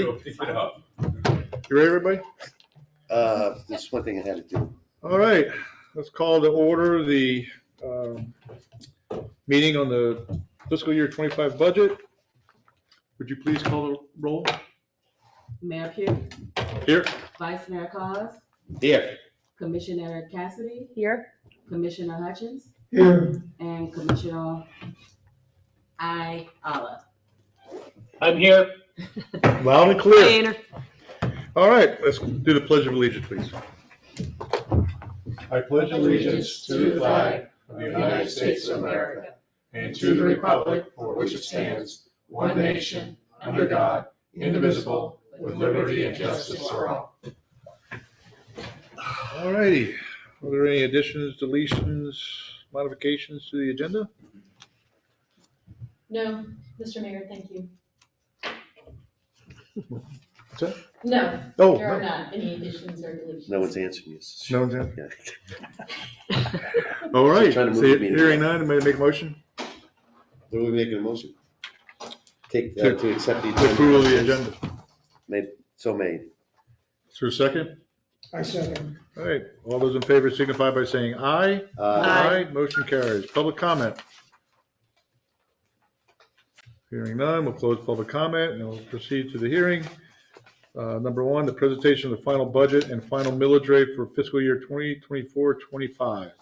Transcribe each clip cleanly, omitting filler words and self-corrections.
Pick it up. You ready, everybody? There's one thing I had to do. All right, let's call to order the meeting on the fiscal year 25 budget. Would you please call the roll? Mayor Pugh, Here. Vice Mayor Cos, Here. Commissioner Cassidy, Here. Commissioner Hutchins, Here. and Commissioner Ayala. I'm here. Loud and clear. Painter. All right, let's do the Pledge of Allegiance, please. I pledge Allegiance to the flag of the United States of America and to the republic for which it stands, one nation, under God, indivisible, with liberty and justice for all. All righty. Are there any additions, deletions, modifications to the agenda? No, Mr. Mayor, thank you. What's that? No, Oh, there are no. not any additions or deletions. No one's answering you. No one's in. Yeah. All right, Trying to move See, the meeting hearing along. none, anybody make a motion? What are we making a motion? To accept the To approve the agenda. So made. Is there a second? I second. All right, all those in favor signify by saying aye. Aye. Motion carries. Public comment. Hearing none, we'll close public comment and we'll proceed to the hearing. Number one, the presentation of the final budget and final millage rate for fiscal year 2024-25.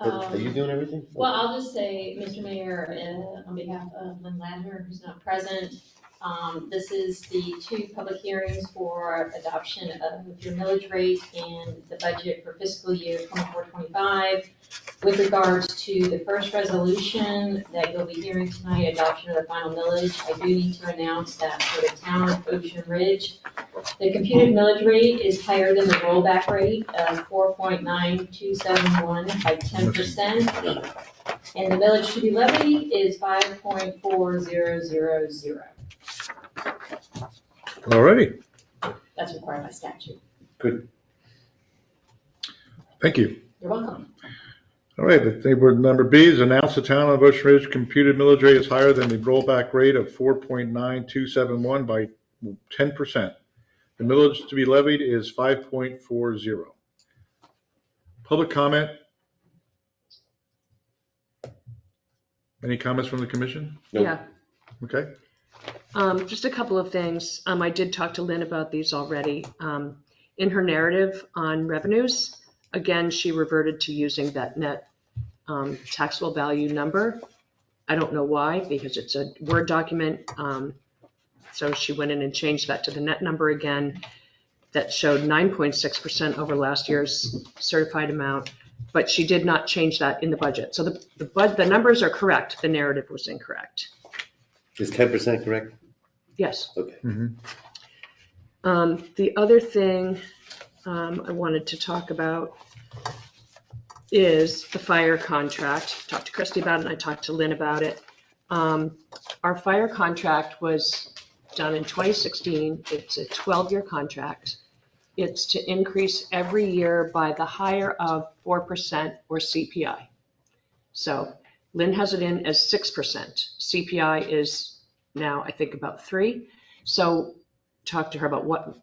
Are you doing everything? Well, I'll just say, Mr. Mayor, on behalf of Lynn Ladner, who's not present, this is the two public hearings for adoption of your millage rate and the budget for fiscal year 24-25. With regards to the first resolution that you'll be hearing tonight, adoption of the final millage, I do need to announce that for the town of Ocean Ridge, the computed millage rate is higher than the rollback rate of 4.9271 by 10%. And the millage to be levied is 5.4000. All righty, That's required by statute. Good. thank you. You're welcome. All right, the thing word number B is announce the town of Ocean Ridge computed millage rate is higher than the rollback rate of 4.9271 by 10%. The millage to be levied is 5.40. Public comment? Any comments from the commission? Nope. Yeah. Okay. Just a couple of things. I did talk to Lynn about these already. In her narrative on revenues, again, she reverted to using that net taxable value number. I don't know why, because it's a Word document. So she went in and changed that to the net number again. That showed 9.6% over last year's certified amount, but she did not change that in the budget. So the numbers are correct. The narrative was incorrect. Is 10% correct? Yes. Okay. The other thing I wanted to talk about is the fire contract. Talked to Christy about it and I talked to Lynn about it. Our fire contract was done in 2016. It's a 12-year contract. It's to increase every year by the higher of 4% or CPI. So Lynn has it in as 6%. CPI is now, I think, about 3%. So talk to her about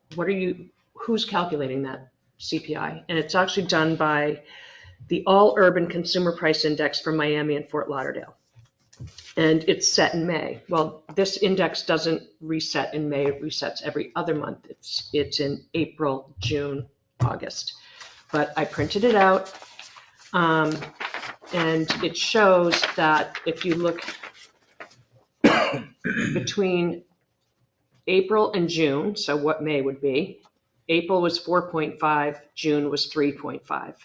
who's calculating that CPI? And it's actually done by the All Urban Consumer Price Index for Miami and Fort Lauderdale. And it's set in May. Well, this index doesn't reset in May, it resets every other month. It's in April, June, August. But I printed it out, and it shows that if you look between April and June, so what May would be, April was 4.5, June was 3.5.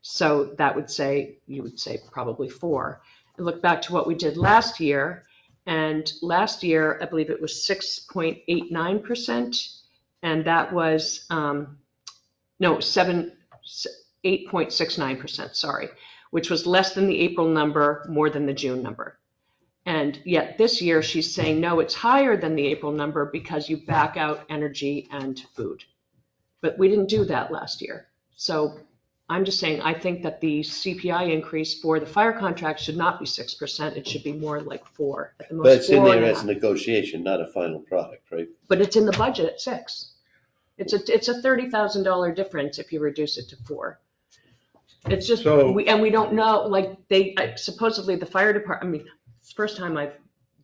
So that would say, you would say probably 4. And look back to what we did last year, and last year, I believe it was 6.89%, and that was, 8.69%, sorry, which was less than the April number, more than the June number. And yet this year, she's saying, no, it's higher than the April number because you back out energy and food. But we didn't do that last year. So I'm just saying, I think that the CPI increase for the fire contract should not be 6%. It should be more like 4, at the most But it's in 4 there and a as a half. negotiation, not a final product, right? But it's in the budget at 6. It's a $30,000 difference if you reduce it to 4. It's just, So- we don't know, like, supposedly the fire department, I mean, it's the first time I've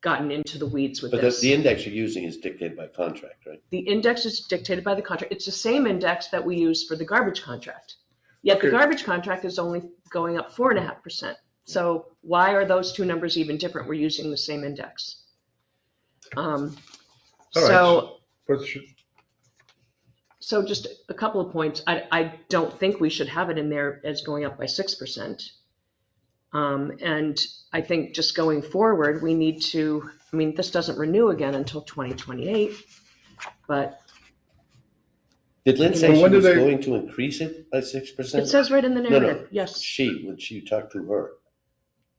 gotten into the weeds with But this. the index you're using is dictated by contract, right? The index is dictated by the contract. It's the same index that we use for the garbage contract. Yet the Okay. garbage contract is only going up 4.5%. So why are those two numbers even different? We're using the same index. right. So, But should- so just a couple of points. I don't think we should have it in there as going up by 6%. And I think just going forward, we need to, I mean, this doesn't renew again until 2028, but Did Lynn say Well, she when do was they- going to increase it by it 6%? says right in the No, narrative, yes. when she talked to her.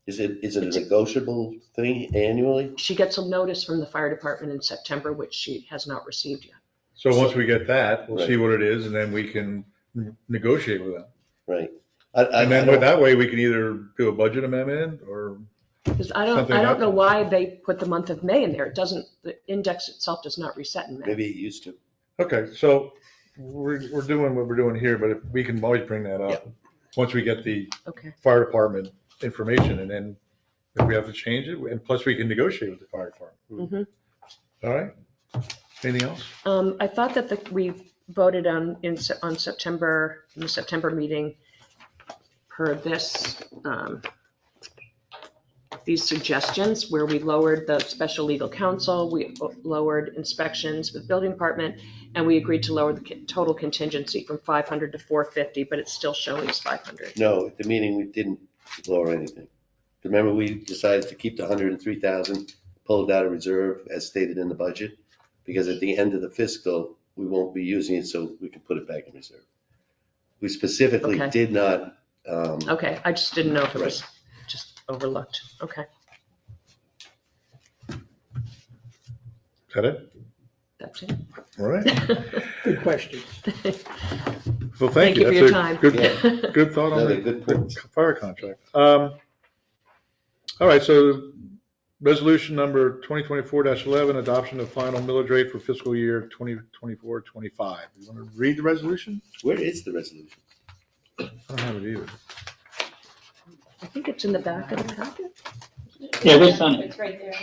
Is it a negotiable thing annually? She gets a notice from the fire department in September, which she has not received yet. So once we get that, we'll see Right. what it is, and then we can negotiate with them. Right. And then with that way, we can either do a budget amendment or, Because I Something don't know happened. why they put the month of May in there. It doesn't, the index itself does not reset in May. Maybe it used to. okay, so we're doing what we're doing here, but if we can always bring that up. Once we get the Okay. fire department information, and then if we have to change it, and plus we can negotiate with the fire department. Mhm. All right? Anything else? I thought that we voted on in the September meeting per this, these suggestions where we lowered the special legal counsel, we lowered inspections with building department, and we agreed to lower the total contingency from 500 to 450, but it's still showing as 500. No, at the meeting, we didn't lower anything. Remember, we decided to keep the 103,000, pull it out of reserve as stated in the budget, because at the end of the fiscal, we won't be using it, so we can put it back in reserve. We specifically Okay. did not, Okay, I just didn't know if it was just overlooked. Okay, Is that it? that's it. All right. Good question. Well, thank you. for That's your a time. Good thought on Another the good the point. fire contract. All right, so resolution number 2024-11, adoption of final millage rate for fiscal year 2024-25. You want to read the resolution? where is the resolution? I don't have it either. I think it's in the back of the packet. Yeah, we found it. It's right there.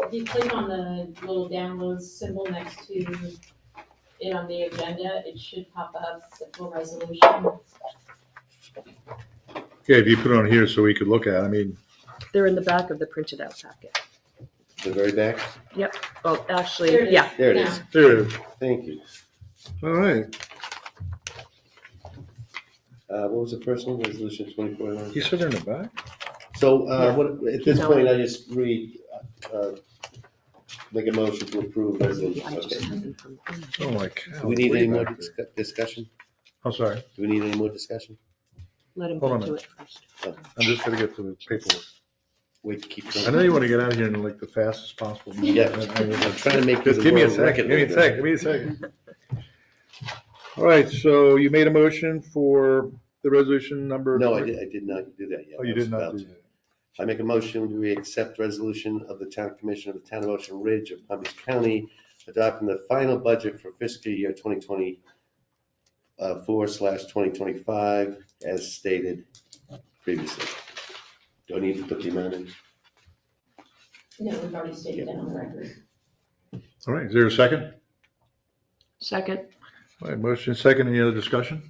If you click on the little download symbol next to it on the agenda, it should pop up the full resolution. Yeah, if you put it on here so we could look at it, I mean, They're in the back of the printed out packet. The very back? Well, There it actually, is. yeah, There it Now. is. there it is. Thank you. All right. What was the first one? Resolution 24? You said they're in the back? So, Yeah. at this No. point, I just make a motion to approve resolution. I just Okay. have them from. Oh, my cow. Do we need any more Way back there. discussion? I'm sorry. Do we need any more discussion? Let him Hold on get a to it first. I'm just gonna get to the paperwork. Wait, keep I going. know you want to get out of here in like the fastest possible. Yeah, I'm trying to make this Just a give me a world second, record give me a holder. second, give me a second. All right, so you made a motion for the resolution number? No, I did not do that yet. Oh, you I was did not about do to. that. I make a motion, we accept resolution of the Town Commission of the Town of Ocean Ridge of Palm Beach County adopting the final budget for fiscal year 2024/2025 as stated previously. Do I need to put the amount in? No, we've already stated that on the record. All right, is there a second? Second, All right, motion second, any other discussion?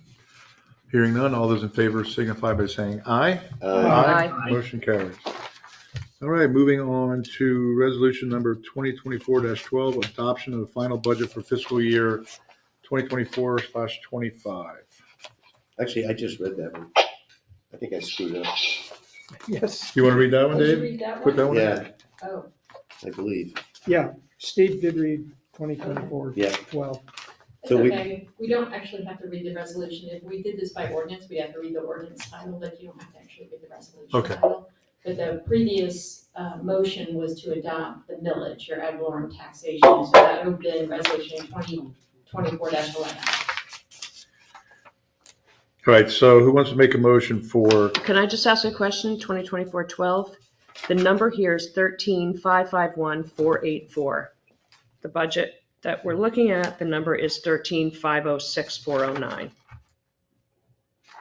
Hearing none, all those in favor signify by saying aye. Aye. Motion carries. All right, moving on to resolution number 2024-12, adoption of the final budget for fiscal year 2024/25. Actually, I just read that one. I think I screwed up. Yes, You want to read that one, Did you Dave? read that Put one? that one in? Yeah, Oh, I believe. yeah, Steve did read 2024, Yeah. 12. it's So we- okay. We don't actually have to read the resolution. If we did this by ordinance, we'd have to read the ordinance title, but you don't have to actually read the resolution Okay. title. But the previous motion was to adopt the millage, your ad valorem taxation, so that would have been resolution 2024-11. All right, so who wants to make a motion for, Can I just ask a question? 2024-12? The number here is 13,551,484. The budget that we're looking at, the number is 13,506,409.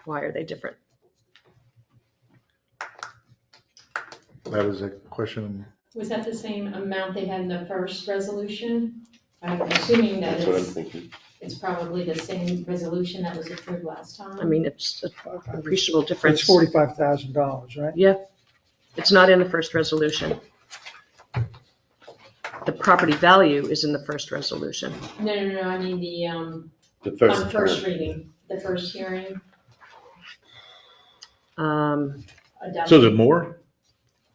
Why are they different? that is a question, Was that the same amount they had in the first resolution? I'm assuming that That's what I'm it's, thinking. it's probably the same resolution that was approved last time. I mean, it's an appreciable difference. It's $45,000, right? Yeah, it's not in the first resolution. The property value is in the first resolution. No, I mean The on first first term. reading, the first hearing. so is it more?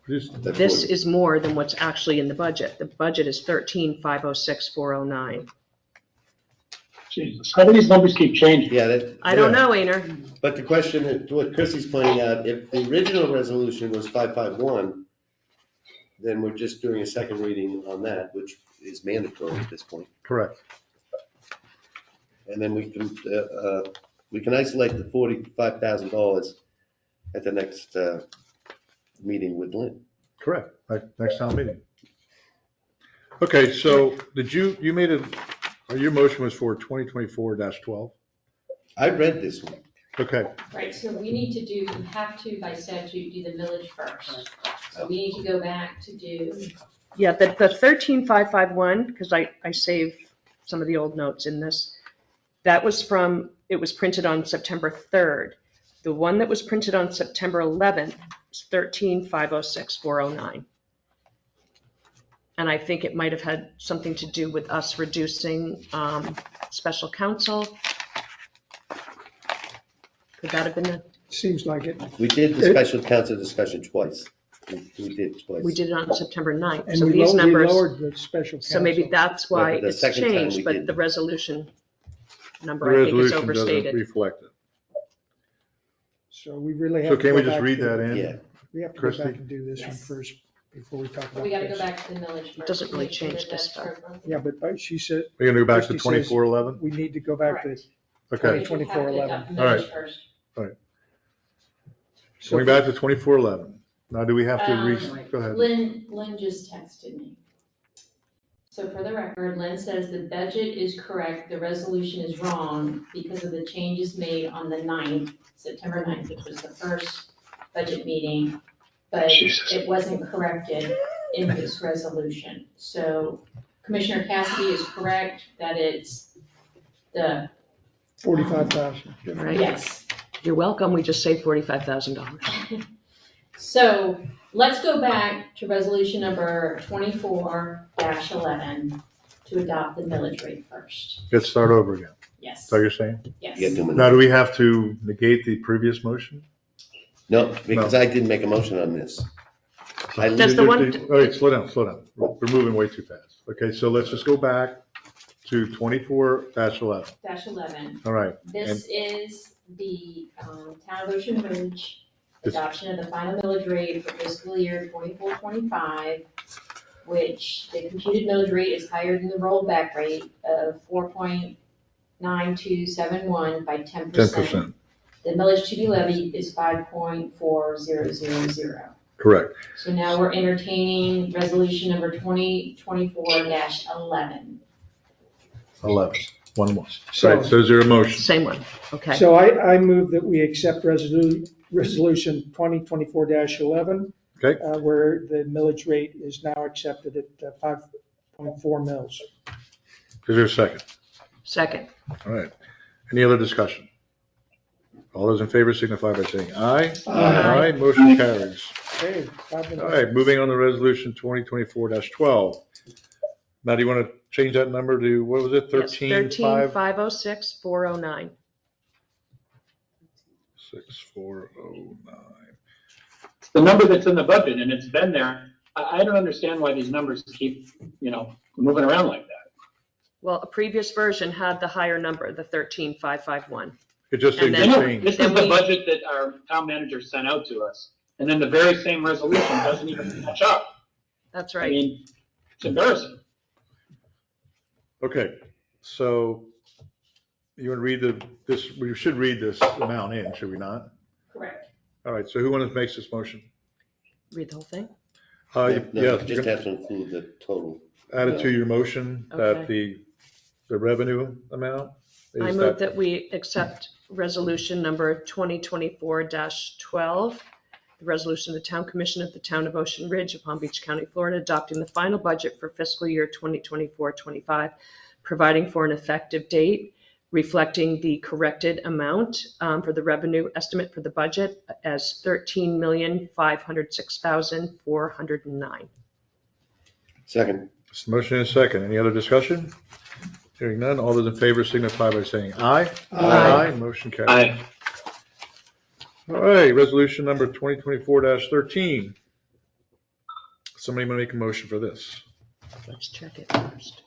That's This what- is more than what's actually in the budget. The budget is 13,506,409. Jesus, how do these numbers keep changing? Yeah, that, I don't know, Ainer. but the question, is what Chrissy's pointing out, if the original resolution was 551, then we're just doing a second reading on that, which is mandatory at this point. Correct. And then we can isolate the $45,000 at the next meeting with Lynn. Correct, next town meeting. Okay, so did you made your motion was for 2024-12? I read this one. Okay, Right, so we need to do, you have to by statute do the millage first. So we need to go back to do, Yeah, the 13,551, because I saved some of the old notes in this, that was from, it was printed on September 3rd. The one that was printed on September 11th is 13,506,409. And I think it might have had something to do with us reducing special counsel. Could that have been the, Seems like it. We did the special council discussion twice. We did twice. we did it on September 9th. And So we these we numbers, lowered the special counsel. so maybe that's why Right, but the it's second time we changed, but didn't. the resolution the number, I think, is resolution doesn't overstated. reflect it. So we really have. So to can go we just back read to- that in? Yeah, We have to go Christie? back and do this one Yes. first before we talk about this. we gotta go back to the millage first. Doesn't really Make sure change that this that's stuff. for- Yeah, but she said We're gonna go back to Christie says- 2411? we need to go back to, Correct. Okay, We have to 2411. adopt the All right. millage first. so going back to 2411. Now, do we have to go ahead? Lynn just texted me. So for the record, Lynn says the budget is correct, the resolution is wrong because of the changes made on the 9th, September 9th, which was the first budget meeting, but Jesus. it wasn't corrected in this resolution. So Commissioner Cassidy is correct that it's the, 45,000. Right? yes. You're welcome, we just saved $45,000. So let's go back to resolution number 24-11 to adopt the millage rate first. Let's start over again. Yes, Is that what you're saying? yes. you get 2 Now, minutes. do we have to negate the previous motion? No, because I didn't make a motion on this. Does the one- All right, slow down. We're moving way too fast. Okay, so let's just go back to 24-11. -11. All right, This is the Town of Ocean Ridge This- adoption of the final millage rate for fiscal year 24-25, which the computed millage rate is higher than the rollback rate of 4.9271 by 10%. 10%, The millage to be levied is 5.4000. correct. So now we're entertaining resolution number 2024-11. 11, one more. So- Right, so is there a motion? Same one, okay. So I move that we accept resolution 2024-11. Okay. Where the millage rate is now accepted at 5.4 mils. Is there a second? Second, All right. Any other discussion? All those in favor signify by saying aye. Aye. Motion carries. Okay, 5 minutes. All right, moving on to resolution 2024-12. Now, do you want to change that number to, what was it, yes, 13,506,409? 13,506,409. It's the number that's in the budget and it's been there. I don't understand why these numbers keep, moving around like that. Well, a previous version had the higher number, the 13,551. It just And didn't then- get I know, changed. this is the budget that our town manager sent out to us. And then the very same resolution doesn't even match up. That's I right. mean, it's embarrassing. Okay, so You want to read we should read this amount in, should we not? Correct. All right, so who wants to make this motion? Read the whole thing? No, Yeah, you you're just gonna have to include the total. add it to your motion that Okay. the revenue amount I is move that we accept resolution number 2024-12, the resolution of the Town Commission of the Town of Ocean Ridge of Palm Beach County, Florida, adopting the final budget for fiscal year 2024-25, providing for an effective date, reflecting the corrected amount for the revenue estimate for the budget as $13,506,409. Second. Motion is second. Any other discussion? Hearing none, all those in favor signify by saying aye. Aye. Motion carries. Aye. All right, resolution number 2024-13. Somebody want to make a motion for this? Let's check it first.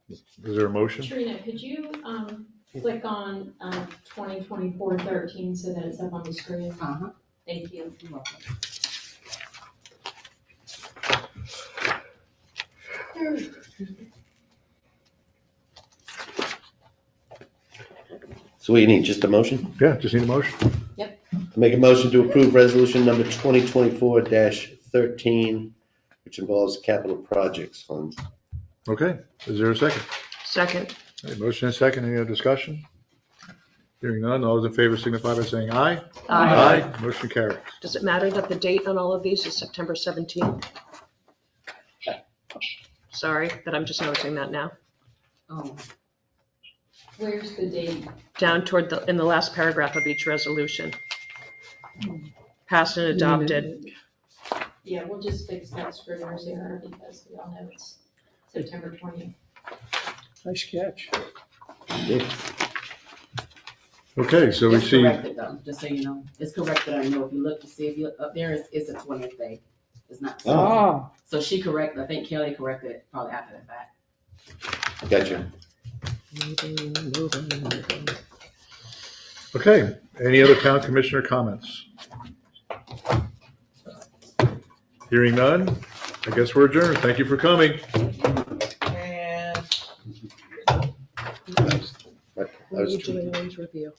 Is there a motion? Trina, could you click on 2024-13 so that it's up on the screen? Uh-huh. Thank you. You're welcome. So what you need, just a motion? Yeah, just need a motion. Make a motion to approve resolution number 2024-13, which involves capital projects funds. Okay, is there a second? Second. All right, motion is second. Any other discussion? Hearing none, all those in favor signify by saying aye. Motion carries. Does it matter that the date on all of these is September 17th? Sorry, that I'm just noticing that now. Oh, Where's the date? Down toward in the last paragraph of each resolution. Passed and adopted. Yeah, we'll just fix that Scrivener's error because we all know it's September 20th. Nice catch. Okay, so we It's see, corrected though, just so you know. It's corrected, I know. If you look to see if you, up there, it's a 20th day. It's not. Ah, So she corrected, I think Kelly corrected it probably after the fact. Gotcha. Moving. okay, any other town commissioner comments? Hearing none, I guess we're adjourned. Thank you for coming. I What are was you doing, Wayne's review?